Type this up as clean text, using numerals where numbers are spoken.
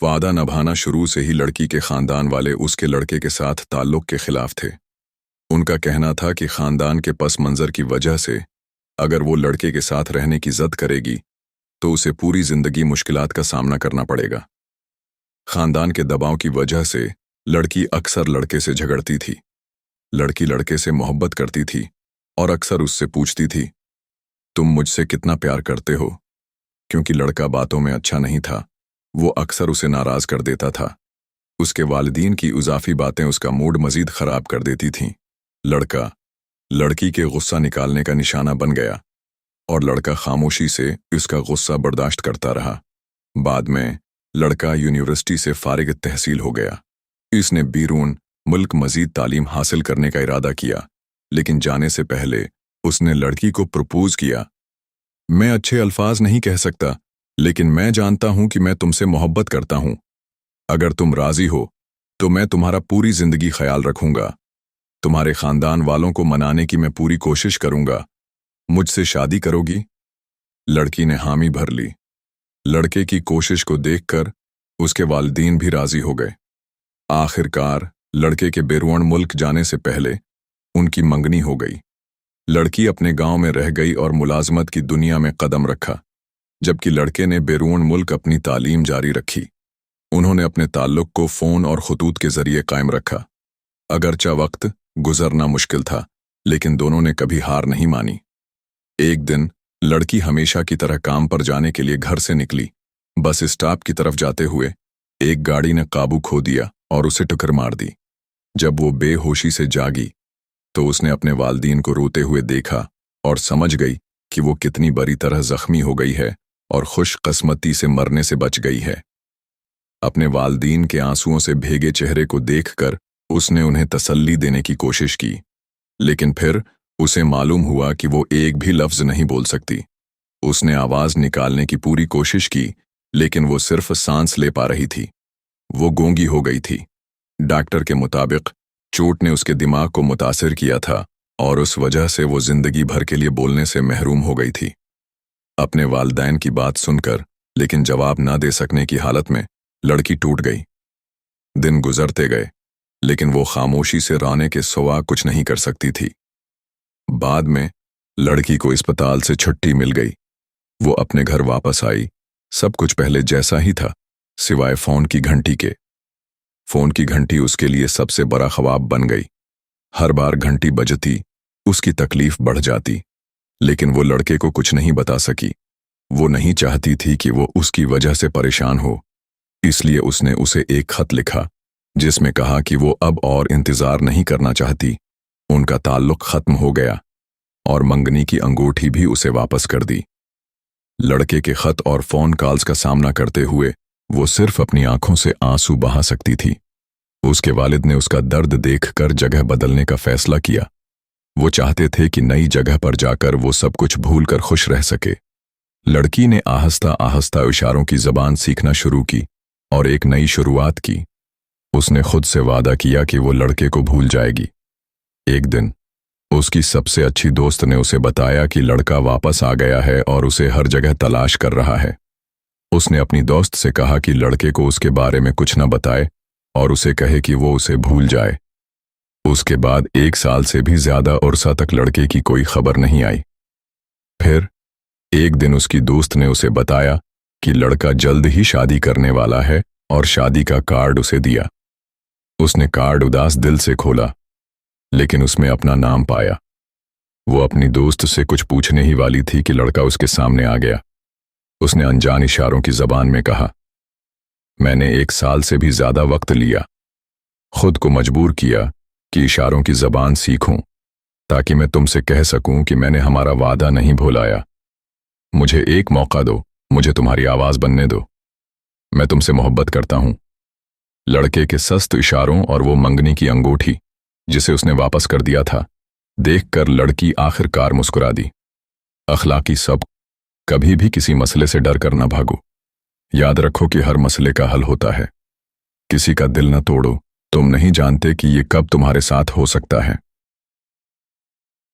वादा निभाना शुरू से ही लड़की के खानदान वाले उसके लड़के के साथ ताल्लुक के खिलाफ थे। उनका कहना था कि खानदान के पस मंजर की वजह से अगर वो लड़के के साथ रहने की जिद करेगी तो उसे पूरी जिंदगी मुश्किलात का सामना करना पड़ेगा। खानदान के दबाव की वजह से लड़की अक्सर लड़के से झगड़ती थी। लड़की लड़के से मोहब्बत करती थी और अक्सर उससे पूछती थी, तुम मुझसे कितना प्यार करते हो? क्योंकि लड़का बातों में अच्छा नहीं था, वो अक्सर उसे नाराज कर देता था। उसके वालिदीन की इजाफी बातें उसका मूड मजीद खराब कर देती थीं। लड़का लड़की के गुस्सा निकालने का निशाना बन गया और लड़का खामोशी से उसका गुस्सा बर्दाश्त करता रहा। बाद में लड़का यूनिवर्सिटी से फारिग तहसील हो गया। इसने बैरून मुल्क मजीद तालीम हासिल करने का इरादा किया, लेकिन जाने से पहले उसने लड़की को प्रपोज किया। मैं अच्छे अल्फाज नहीं कह सकता, लेकिन मैं जानता हूं कि मैं तुमसे मोहब्बत करता हूं। अगर तुम राजी हो तो मैं तुम्हारा पूरी जिंदगी ख्याल रखूंगा। तुम्हारे खानदान वालों को मनाने की मैं पूरी कोशिश करूंगा। मुझसे शादी करोगी? लड़की ने हामी भर ली। लड़के की कोशिश को देखकर उसके वालिदीन भी राजी हो गए। आखिरकार लड़के के बैरून मुल्क जाने से पहले उनकी मंगनी हो गई। लड़की अपने गांव में रह गई और मुलाजमत की दुनिया में कदम रखा, जबकि लड़के ने बैरून मुल्क अपनी तालीम जारी रखी। उन्होंने अपने ताल्लुक को फ़ोन और खतूत के जरिए कायम रखा। अगरचा वक्त गुजरना मुश्किल था, लेकिन दोनों ने कभी हार नहीं मानी। एक दिन लड़की हमेशा की तरह काम पर जाने के लिए घर से निकली। बस स्टॉप की तरफ जाते हुए एक गाड़ी ने काबू खो दिया और उसे टक्कर मार दी। जब वो बेहोशी से जागी तो उसने अपने वालिदीन को रोते हुए देखा और समझ गई कि वो कितनी बुरी तरह जख्मी हो गई है और खुशकिस्मती से मरने से बच गई है। अपने वालिदीन के आंसुओं से भीगे चेहरे को देखकर उसने उन्हें तसल्ली देने की कोशिश की, लेकिन फिर उसे मालूम हुआ कि वो एक भी लफ्ज नहीं बोल सकती। उसने आवाज निकालने की पूरी कोशिश की, लेकिन वो सिर्फ सांस ले पा रही थी। वो गूंगी हो गई थी। डॉक्टर के मुताबिक चोट ने उसके दिमाग को मुतासिर किया था और उस वजह से वो जिंदगी भर के लिए बोलने से महरूम हो गई थी। अपने वालिदैन की बात सुनकर लेकिन जवाब न दे सकने की हालत में लड़की टूट गई। दिन गुजरते गए, लेकिन वो खामोशी से रोने के सिवा कुछ नहीं कर सकती थी। बाद में लड़की को अस्पताल से छुट्टी मिल गई। वो अपने घर वापस आई। सब कुछ पहले जैसा ही था, सिवाय फोन की घंटी के। फोन की घंटी उसके लिए सबसे बड़ा ख्वाब बन गई। हर बार घंटी बजती उसकी तकलीफ बढ़ जाती, लेकिन वो लड़के को कुछ नहीं बता सकी। वो नहीं चाहती थी कि वो उसकी वजह से परेशान हो, इसलिए उसने उसे एक खत लिखा जिसमें कहा कि वो अब और इंतजार नहीं करना चाहती। उनका ताल्लुक खत्म हो गया और मंगनी की अंगूठी भी उसे वापस कर दी। लड़के के खत और फोन कॉल्स का सामना करते हुए वो सिर्फ अपनी आंखों से आंसू बहा सकती थी। उसके वालिद ने उसका दर्द देखकर जगह बदलने का फैसला किया। वो चाहते थे कि नई जगह पर जाकर वो सब कुछ भूलकर खुश रह सके। लड़की ने आहिस्ता आहिस्ता इशारों की ज़बान सीखना शुरू की और एक नई शुरुआत की। उसने खुद से वादा किया कि वो लड़के को भूल जाएगी। एक दिन उसकी सबसे अच्छी दोस्त ने उसे बताया कि लड़का वापस आ गया है और उसे हर जगह तलाश कर रहा है। उसने अपनी दोस्त से कहा कि लड़के को उसके बारे में कुछ न बताए और उसे कहे कि वो उसे भूल जाए। उसके बाद 1 साल से भी ज्यादा अरसा तक लड़के की कोई खबर नहीं आई। फिर एक दिन उसकी दोस्त ने उसे बताया कि लड़का जल्द ही शादी करने वाला है और शादी का कार्ड उसे दिया। उसने कार्ड उदास दिल से खोला, लेकिन उसमें अपना नाम पाया। वो अपनी दोस्त से कुछ पूछने ही वाली थी कि लड़का उसके सामने आ गया। उसने अनजान इशारों की जबान में कहा, मैंने 1 साल से भी ज्यादा वक्त लिया, खुद को मजबूर किया कि इशारों की जबान सीखूं ताकि मैं तुमसे कह सकूं कि मैंने हमारा वादा नहीं भुलाया। मुझे एक मौका दो, मुझे तुम्हारी आवाज बनने दो। मैं तुमसे मोहब्बत करता हूं। लड़के के सख्त इशारों और वो मंगनी की अंगूठी जिसे उसने वापस कर दिया था देखकर लड़की आखिरकार मुस्कुरा दी। अखलाकी सब, कभी भी किसी मसले से डर कर न भागो। याद रखो कि हर मसले का हल होता है। किसी का दिल न तोड़ो, तुम नहीं जानते कि ये कब तुम्हारे साथ हो सकता है।